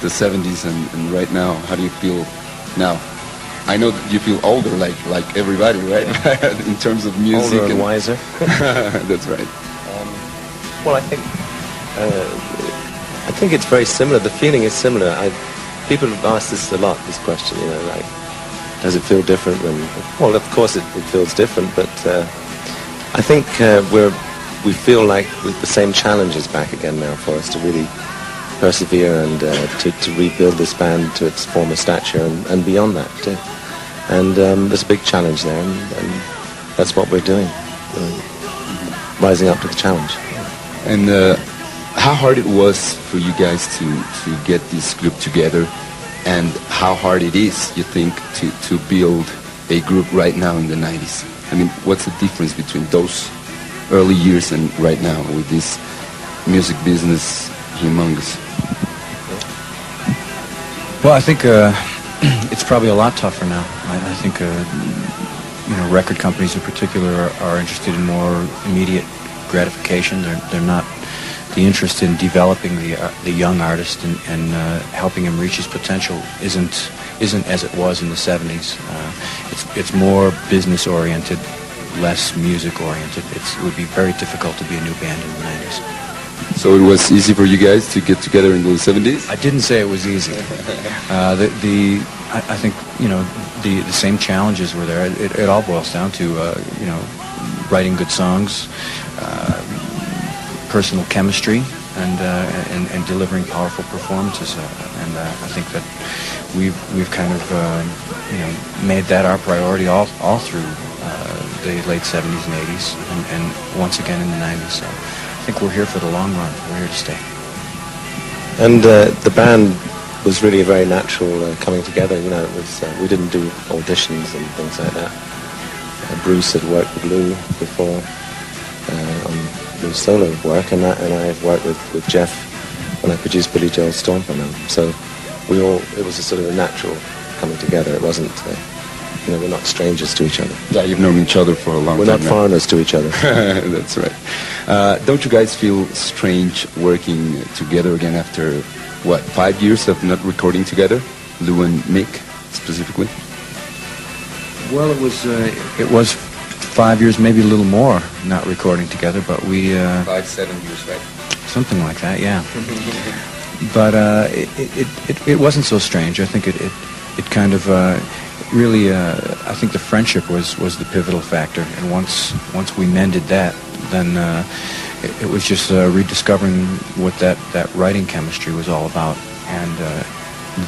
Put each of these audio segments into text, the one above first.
the 70s and right now? How do you feel now? I know that you feel older, like everybody, right? In terms of music. Older and wiser. That's right. Well, I think it's very similar. The feeling is similar. People have asked this a lot, this question, you know, like, does it feel different when... Well, of course it feels different, but I think we feel like the same challenge is back again now for us to really persevere and to rebuild this band to its former stature and beyond that too. And there's a big challenge there, and that's what we're doing, rising up to the challenge. And how hard it was for you guys to get this group together, and how hard it is, you think, to build a group right now in the 90s? I mean, what's the difference between those early years and right now with this music business humongous? Well, I think it's probably a lot tougher now. I think you know, record companies in particular are interested in more immediate gratification. They're not. The interest in developing the young artist and helping him reach his potential isn't as it was in the 70s. It's more business oriented, less music oriented. It would be very difficult to be a new band in the 90s. So it was easy for you guys to get together in the 70s? I didn't say it was easy. I think, you know, the same challenges were there. It all boils down to you know, writing good songs, personal chemistry, and delivering powerful performances. And I think that we've kind of you know, made that our priority all through the late 70s and 80s, and once again in the 90s. So I think we're here for the long run. We're here to stay. And the band was really a very natural coming together. You know, it was we didn't do auditions and things like that. Bruce had worked with Lou before on Lou's solo work, and I've worked with Jeff when I produced Billy Joel's Stomper album. So it was a sort of a natural coming together. It wasn't, you know, we're not strangers to each other. Yeah, you've known each other for a long time. We're not foreigners to each other. That's right. Don't you guys feel strange working together again after, what, 5 years of not recording together? Lou and Mick, specifically? Well, it was 5 years, maybe a little more, not recording together, but we... 5-7 years, right? Something like that, yeah. But it wasn't so strange. I think it kind of really, I think the friendship was the pivotal factor. And once we mended that, then it was just rediscovering what that writing chemistry was all about, and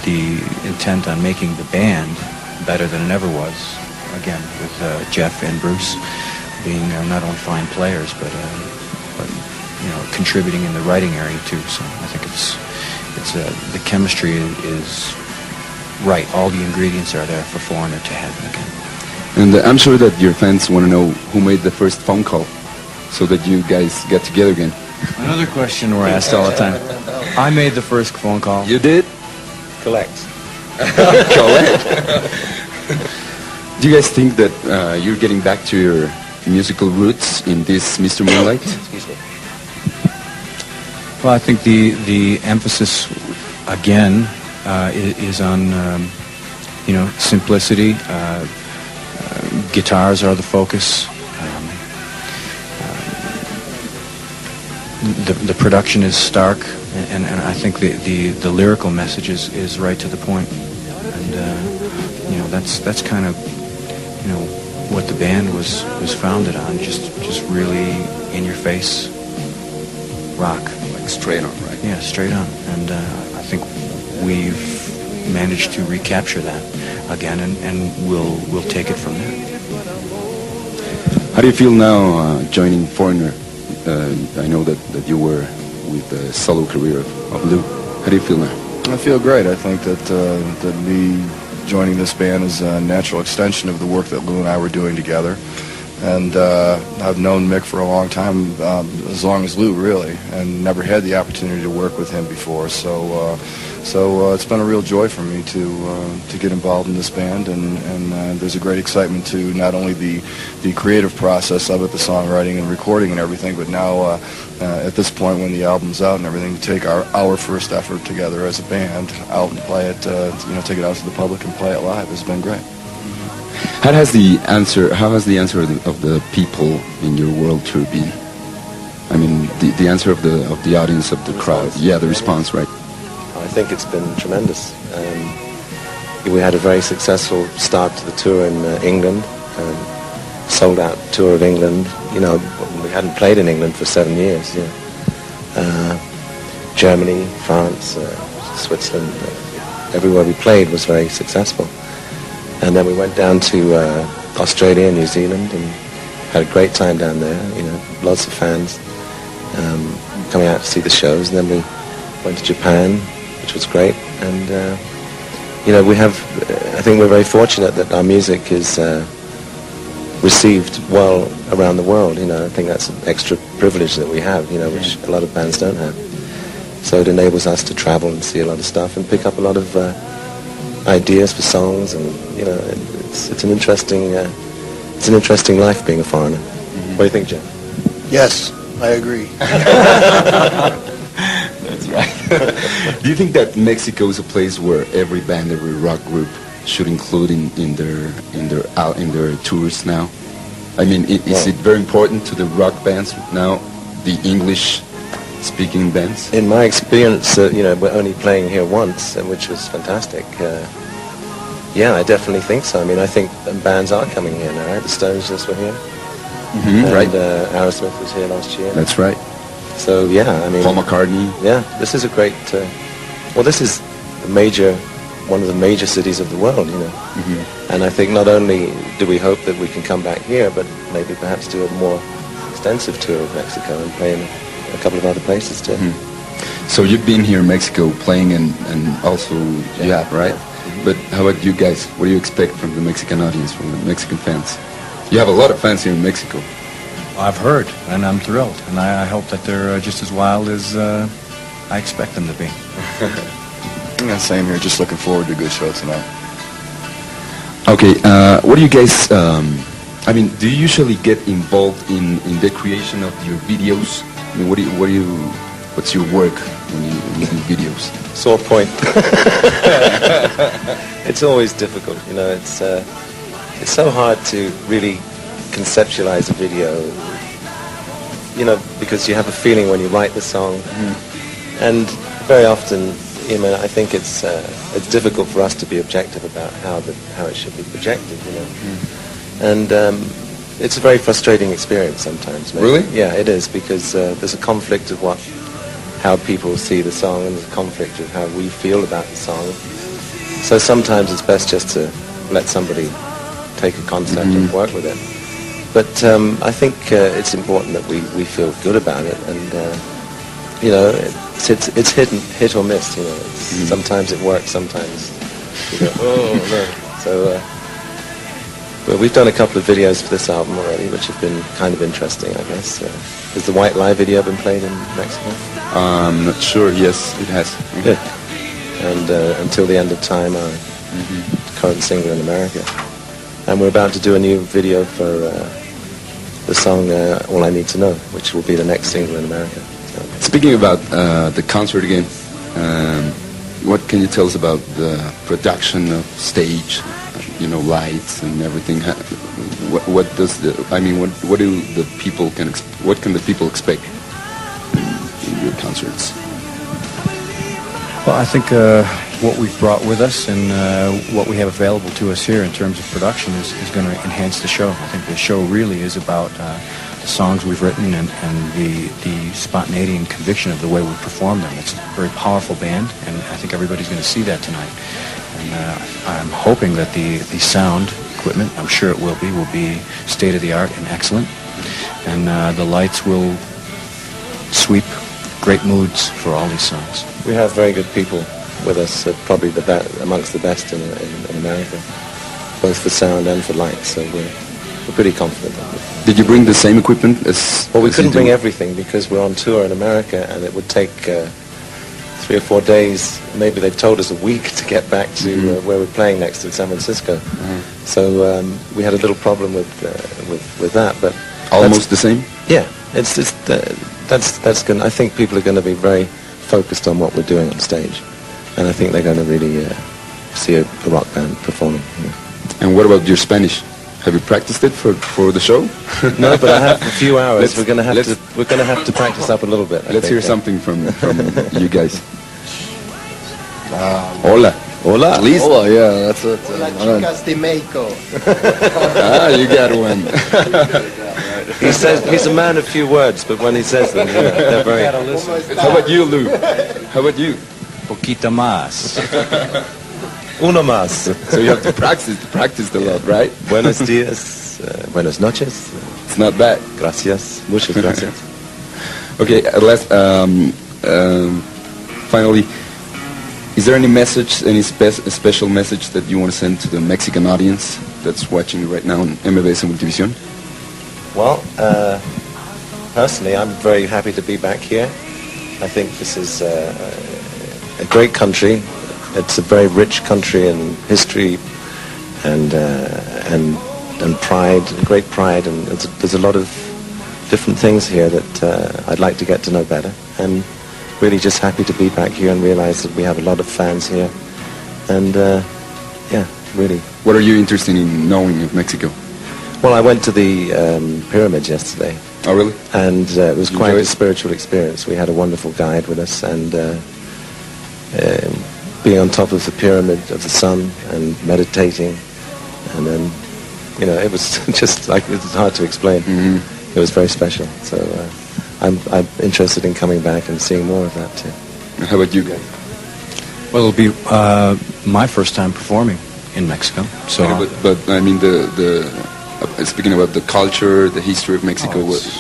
the intent on making the band better than it ever was. Again, with Jeff and Bruce being not only fine players, but you know, contributing in the writing area too. So I think it's the chemistry is right. All the ingredients are there for Foreigner to happen again. And I'm sure that your fans want to know who made the first phone call so that you guys get together again. Another question we're asked all the time. I made the first phone call. You did? Collect. Collect. Do you guys think that you're getting back to your musical roots in this Mr. Moonlight? Excuse me. Well, I think the emphasis again is on you know, simplicity. Guitars are the focus. The production is stark, and I think the lyrical message is right to the point. And you know, that's kind of, you know, what the band was founded on. Just really in your face rock. Like straight on, right? Yeah, straight on. And I think we've managed to recapture that again, and we'll take it from there. How do you feel now joining Foreigner? I know that you were with the solo career of Lou. How do you feel now? I feel great. I think that me joining this band is a natural extension of the work that Lou and I were doing together. And I've known Mick for a long time, as long as Lou, really, and never had the opportunity to work with him before. So it's been a real joy for me to get involved in this band, and there's a great excitement to not only the creative process of it, the songwriting and recording and everything, but now at this point when the album's out and everything, to take our first effort together as a band out and play it, take it out to the public and play it live has been great. How has the answer of the people in your world tour been? I mean, the answer of the audience, of the crowd. Yeah, the response, right? I think it's been tremendous. We had a very successful start to the tour in England, sold out tour of England. You know, we hadn't played in England for 7 years. You know. Germany, France, Switzerland, everywhere we played was very successful. And then we went down to Australia and New Zealand and had a great time down there. You know, lots of fans coming out to see the shows. And then we went to Japan, which was great. And I think we're very fortunate that our music is received well around the world. You know, I think that's an extra privilege that we have. You know, which a lot of bands don't have. So it enables us to travel and see a lot of stuff and pick up a lot of ideas for songs, and you know, it's an interesting life being a foreigner. What do you think, Jim? Yes, I agree. That's right. Do you think that Mexico is a place where every band, every rock group should include in their tours now? I mean, is it very important to the rock bands now, the English-speaking bands? In my experience, we're only playing here once, which was fantastic. Yeah, I definitely think so. I mean, I think bands are coming here now, right? The Stones just were here. Mm-hmm, right. Aerosmith was here last year. That's right. So, yeah, I mean... Paul McCartney. Yeah, this is a great... this is one of the major cities of the world, you know. Mm-hmm. And I think not only do we hope that we can come back here, but maybe perhaps do a more extensive tour of Mexico and play in a couple of other places too. Mm-hmm. So you've been here in Mexico playing and also right? Mm-hmm. But how about you guys? What do you expect from the Mexican audience, from the Mexican fans? You have a lot of fans here in Mexico. I've heard, and I'm thrilled, and I hope that they're just as wild as I expect them to be. Yeah, same here. Just looking forward to a good show tonight. Okay, what do you guys? Do you usually get involved in the creation of your videos? I mean, what's your work when you do videos? Sore point. It's always difficult, you know. It's so hard to really conceptualize a video, you know, because you have a feeling when you write the song, and very often, you know, I think it's difficult for us to be objective about how it should be projected, you know. And it's a very frustrating experience sometimes. Maybe. Really? Yeah, it is, because there's a conflict of how people see the song, and there's a conflict of how we feel about the song. So sometimes it's best just to let somebody take a concept and work with it. But I think it's important that we feel good about it, and you know, it's hit or miss. You know, sometimes it works, sometimes you go, oh no. So, but we've done a couple of videos for this album already, which have been kind of interesting, I guess. Has the White Lie video been played in Mexico? I'm not sure. Yes, it has. Good. And Until the End of Time, our current single in America. And we're about to do a new video for the song All I Need to Know, which will be the next single in America. So. Speaking about the concert again, what can you tell us about the production of stage, you know, lights and everything? What can the people expect in your concerts? Well, I think what we've brought with us and what we have available to us here in terms of production is going to enhance the show. I think the show really is about the songs we've written and the spontaneity and conviction of the way we perform them. It's a very powerful band, and I think everybody's going to see that tonight. And I'm hoping that the sound equipment, I'm sure it will be state-of-the-art and excellent. And the lights will sweep great moods for all these songs. We have very good people with us, probably amongst the best in America, both for sound and for lights, so we're pretty confident of it. Did you bring the same equipment as? Well, we as couldn't you do? bring everything because we're on tour in America, and it would take 3 or 4 days. Maybe they told us a week to get back to where we're playing next in San Francisco. So we had a little problem with that, but Almost the same. yeah, it's just that's going. I think people are going to be very focused on what we're doing on stage, and I think they're going to really see a rock band performing. And what about your Spanish? Have you practiced it for the show? No, but I have a few hours. We're going to let's- have to practice up a little bit. I Let's think, hear yeah. something from you guys. Hola. Hola. Please. Oh, yeah, that's it. Las chicas de Mexico. You got one. He says he's a man of few words, but when he says them, they're very. How about you, Lou? How about you? Poquito más. Uno más. So you have to practice a lot, right? Buenos días. Buenas noches. It's not bad. Gracias. Muchas gracias. Okay, at last, finally, is there any message, any special message that you want to send to the Mexican audience that's watching you right now on MBS Multivisión? Well, personally, I'm very happy to be back here. I think this is a great country. It's a very rich country in history and pride, great pride, and there's a lot of different things here that I'd like to get to know better. And really just happy to be back here and realize that we have a lot of fans here. And yeah, really. What are you interested in knowing of Mexico? Well, I went to the pyramids yesterday. Oh, really? And it was You quite enjoy a it? spiritual experience. We had a wonderful guide with us, and being on top of the pyramid of the sun and meditating, and then, you know, it was just like, it's hard to explain. It was very special. So I'm interested in coming back and seeing more of that too. How about you guys? Well, it'll be my first time performing in Mexico. So, But I mean, speaking about the culture, the history of Mexico, it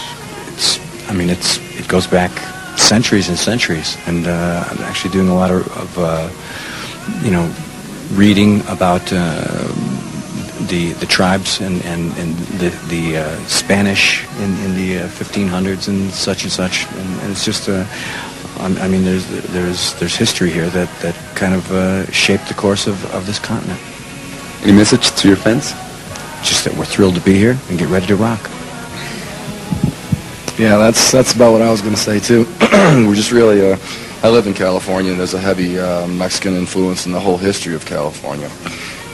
goes back centuries and centuries, and I'm actually doing a lot of reading about the tribes and the Spanish in the 1500s and such, and it's just there's history here that kind of shaped the course of this continent. any message to your fans? Just that we're thrilled to be here and get ready to rock. Yeah, that's about what I was going to say too. We're just really, I live in California, and there's a heavy Mexican influence in the whole history of California.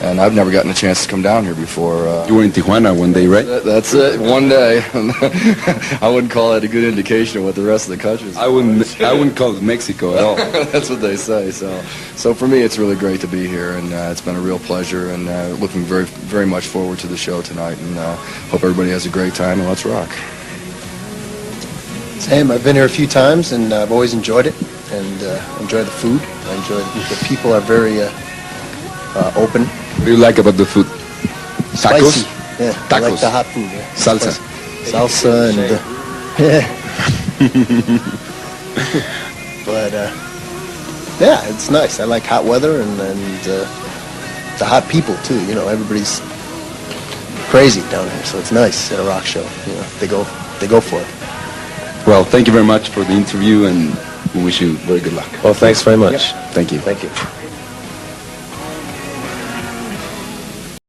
And I've never gotten a chance to come down here before. You were in Tijuana one day, right? That's it, one day. I wouldn't call that a good indication of what the rest of the country is. I wouldn't call it Mexico at all. That's what they say. So for me, it's really great to be here, and it's been a real pleasure, and looking very, very much forward to the show tonight, and hope everybody has a great time, and let's rock. Sam, I've been here a few times, and I've always enjoyed it, and enjoy the food. I enjoy the people are very open. What do you like about the food? Tacos? Spicy. Yeah, I like Tacos. the hot food. Yeah. Salsa. Spicy. Salsa and yeah. But yeah, it's nice. I like hot weather and the hot people too. You know, everybody's crazy down here, so it's nice at a rock show. You know, they go for it. Well, thank you very much for the interview, and we wish you very good luck. Well, thanks very much. Thank you. Thank you.